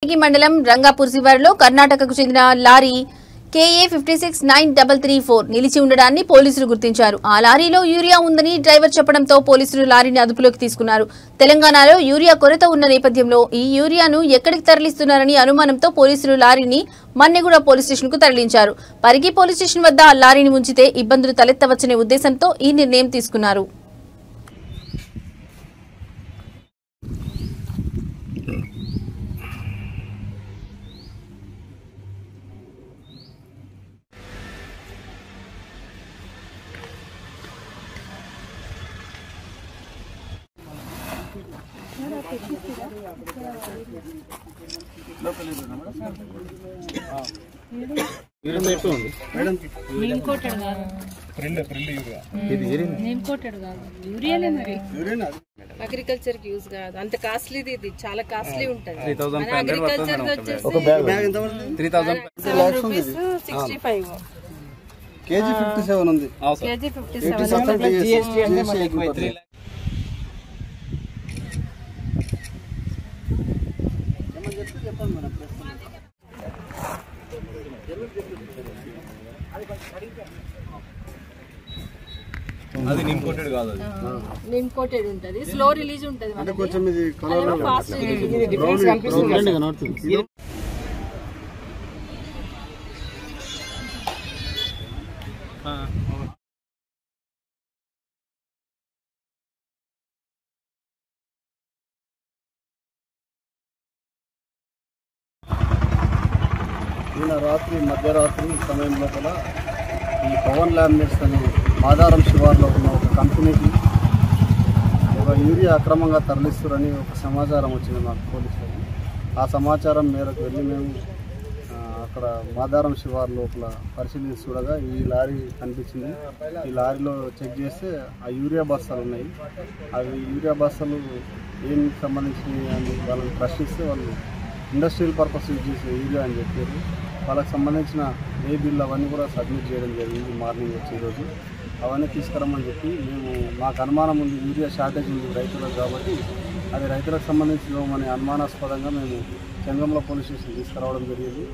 మండలం రంగాపూర్ శివారులో కర్ణాటకకు చెందిన లారీ KA 569334 నిలిచి ఉండడాన్ని పోలీసులు గుర్తించారు. ఆ లారీలో యూరియా ఉందని డ్రైవర్ చెప్పడంతో పోలీసులు లారీని అదుపులోకి తీసుకున్నారు. తెలంగాణలో యూరియా కొరత ఉన్న నేపథ్యంలో ఈ యూరియాను ఎక్కడికి తరలిస్తున్నారని అనుమానంతో పోలీసులు లారీని మన్నెగూడ పోలీస్ స్టేషన్కు తరలించారు. పరిగి పోలీస్ స్టేషన్ వద్ద ఆ లారీని ఉంచితే ఇబ్బందులు తలెత్తవచ్చనే ఉద్దేశంతో ఈ నిర్ణయం తీసుకున్నారు. అగ్రికల్చర్ కి యూజ్ కాదు, అంత కాస్ట్లీ, ఇది చాలా కాస్ట్లీ ఉంటుంది. అగ్రికల్చర్ వచ్చేసి 65 కేజీ 57 ఉంది. కేజీ 57. అది ఇంపోర్టెడ్ కాదు, అది ఇంపోర్టెడ్ ఉంటది, స్లో రిలీజ్ ఉంటది. అంటే కొంచెం ఇది కలర్ ఫాస్ట్ నిన్న రాత్రి మధ్యరాత్రి సమయం లోపల ఈ పవన్ లామినేట్స్ అనే మాదారం శివార్లో ఉన్న ఒక కంపెనీకి ఒక యూరియా అక్రమంగా తరలిస్తారని ఒక సమాచారం వచ్చింది మాకు పోలీసులకు. ఆ సమాచారం మేరకు వెళ్ళి మేము అక్కడ మాదారం శివార్ లోపల పరిశీలించి చూడగా ఈ లారీ కనిపించింది. ఈ లారీలో చెక్ చేస్తే ఆ యూరియా బస్తాలు ఉన్నాయి. అవి యూరియా బస్తాలు ఏం సంబంధించినవి అని వాళ్ళని ప్రశ్నిస్తే వాళ్ళు ఇండస్ట్రియల్ పర్పస్ యూజ్ చేసే యూరియా అని చెప్పారు. వాళ్ళకి సంబంధించిన ఏ బిల్ అవన్నీ కూడా సబ్మిట్ చేయడం జరిగింది మార్నింగ్ వచ్చి ఈరోజు. అవన్నీ తీసుకురమ్మని చెప్పి మేము మాకు అనుమానం ఉంది యూరియా షార్టేజ్ ఉంది రైతులకు, కాబట్టి అది రైతులకు సంబంధించిన అనుమానాస్పదంగా మేము చెంగంలో పోలీస్ స్టేషన్ తీసుకురావడం జరిగింది.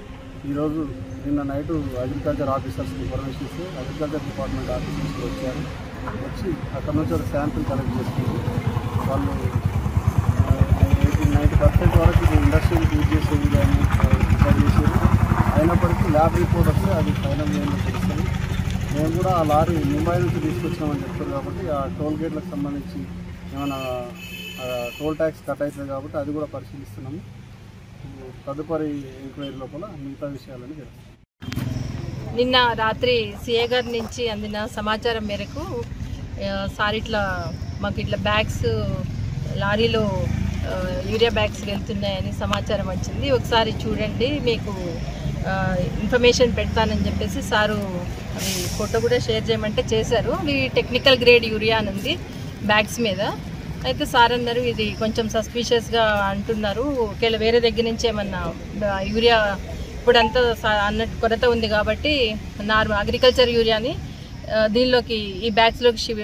ఈరోజు నిన్న నైటు అగ్రికల్చర్ ఆఫీసర్స్కి ఇన్ఫర్మేషన్ ఇస్తే అగ్రికల్చర్ డిపార్ట్మెంట్ ఆఫీసర్స్కి వచ్చారు. వచ్చి అక్కడ నుంచి ఒక శాంపిల్ కలెక్ట్ చేసుకుంది. వాళ్ళు 90% వరకు ఇది ఇండస్ట్రీకి యూజ్ చేసే విధాన్ని డిసైడ్ చేసేది. అయినప్పటికీ ల్యాబ్ రిపోర్ట్ వస్తే అది ఫైనల్ ఏంటో తెలుస్తుంది. మేము కూడా ఆ లారీ ముంబై నుంచి తీసుకొచ్చినామని చెప్తారు కాబట్టి ఆ టోల్ గేట్లకు సంబంధించి ఏమైనా టోల్ ట్యాక్స్ కట్ అవుతుంది కాబట్టి అది కూడా పరిశీలిస్తున్నాము. తదుపరి ఎంక్వైరీ లోపల మిగతా విషయాలని తెలుస్తుంది. నిన్న రాత్రి సిఏ గారి నుంచి అందిన సమాచారం మేరకు సార్ మాకు ఇట్లా బ్యాగ్స్ లారీలో యూరియా బ్యాగ్స్ వెళ్తున్నాయని సమాచారం వచ్చింది. ఒకసారి చూడండి, మీకు ఇన్ఫర్మేషన్ పెడతానని చెప్పేసి సారు అది ఫోటో కూడా షేర్ చేయమంటే చేశారు. అది టెక్నికల్ గ్రేడ్ యూరియా అని ఉంది బ్యాగ్స్ మీద. అయితే సార్ అన్నారు ఇది కొంచెం సస్పీషియస్గా అంటున్నారు, ఒకవేళ వేరే దగ్గర నుంచి ఏమన్నా యూరియా ఇప్పుడంతా అన్నట్టు కొరత ఉంది కాబట్టి నార్మల్ అగ్రికల్చర్ యూరియాని దీనిలోకి ఈ బ్యాగ్స్లోకి షిఫ్ట్